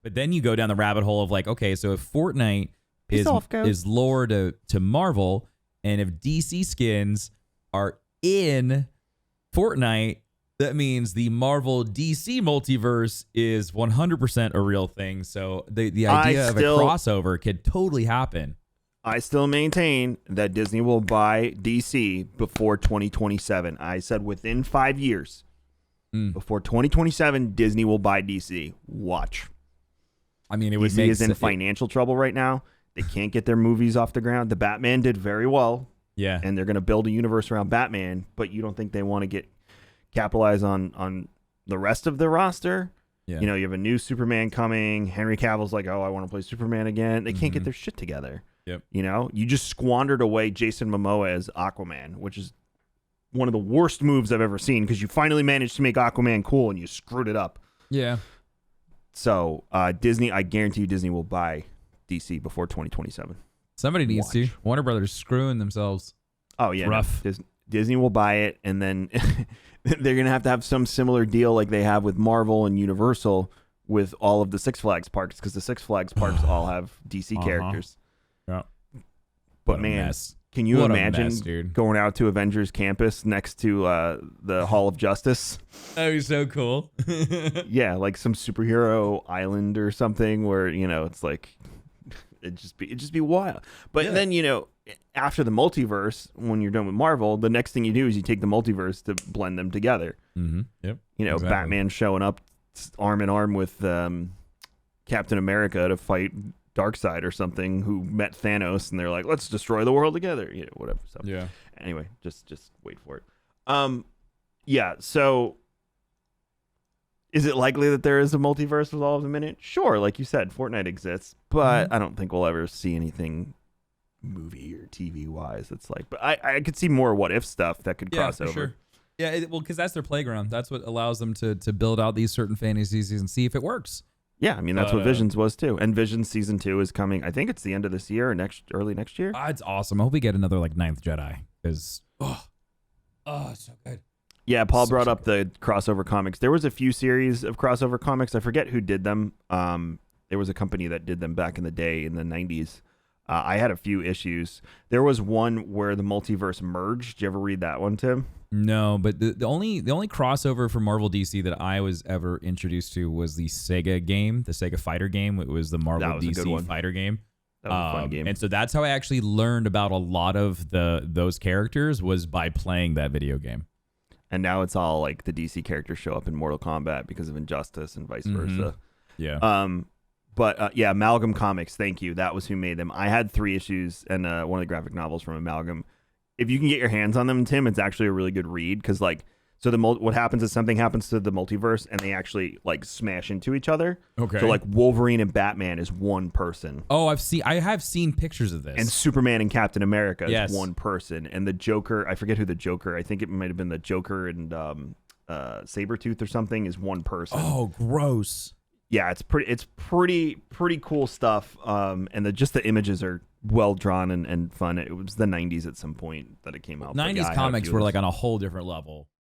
But then you go down the rabbit hole of like, okay, so if Fortnite is lore to Marvel, and if DC skins are in Fortnite, that means the Marvel DC multiverse is 100% a real thing. So the idea of a crossover could totally happen. I still maintain that Disney will buy DC before 2027. I said within 5 years. Before 2027, Disney will buy DC. Watch. I mean, it would DC make is in financial trouble right now. They can't get their movies off the ground. The Batman did very well. Yeah. And they're going to build a universe around Batman, but you don't think they want to capitalize on the rest of the roster? Yeah. You know, you have a new Superman coming. Henry Cavill's like, oh, I want to play Superman again. They can't get their shit together. Yep. You know, you just squandered away Jason Momoa as Aquaman, which is one of the worst moves I've ever seen because you finally managed to make Aquaman cool and you screwed it up. Yeah. So Disney, I guarantee you Disney will buy DC before 2027. Somebody needs to. Warner Brothers screwing themselves. Oh, yeah. Rough. No, Disney will buy it, and then they're going to have some similar deal like they have with Marvel and Universal with all of the Six Flags parks, because the Six Flags parks all have DC characters. Yeah. But, man, can you imagine going out to Avengers Campus next to the Hall of Justice? That would be so cool. Yeah, like some superhero island or something where, you know, it's like... It'd just be wild. But then, you know, after the multiverse, when you're done with Marvel, the next thing you do is you take the multiverse to blend them together. Mm-hmm. Yep. You know, exactly. Batman showing up arm in arm with Captain America to fight Darkseid or something, who met Thanos, and they're like, let's destroy the world together. You know, whatever. So, yeah. Anyway, just wait for it. Yeah, so... Is it likely that there is a multiverse with all of them in it? Sure, like you said, Fortnite exists, but I don't think we'll ever see anything movie or TV wise. It's like, but I could see more what if stuff that could cross over. Sure. Yeah, well, because that's their playground. That's what allows them to build out these certain fantasies and see if it works. Yeah, I mean that's what Visions was too, and Visions season 2 is coming. I think it's the end of this year or early next year. It's awesome. I hope we get another like Ninth Jedi because it's so good. Yeah, Paul brought up the crossover comics. There was a few series of crossover comics. I forget who did them. There was a company that did them back in the day in the 90s. I had a few issues. There was one where the multiverse merged. Did you ever read that one, Tim? No, but the only crossover for Marvel DC that I was ever introduced to was the Sega game, the Sega Fighter game. It was the Marvel DC Fighter game. That was a fun game. And so that's how I actually learned about a lot of those characters, was by playing that video game. And now it's all like the DC characters show up in Mortal Kombat because of Injustice and vice versa. Yeah. But Amalgam Comics, thank you. That was who made them. I had 3 issues and one of the graphic novels from Amalgam. If you can get your hands on them, Tim, it's actually a really good read because like, so what happens is something happens to the multiverse and they actually like smash into each other. Okay. So like Wolverine and Batman is one person. Oh, I have seen pictures of this. And Superman and Captain America is one person. And the Joker, I forget who the Joker, I think it might have been the Joker and Sabretooth or something, is one person. Oh, gross. Yeah, it's pretty cool stuff. And just the images are well drawn and fun. It was the 90s at some point that it came out. 90s comics were like on a whole different level.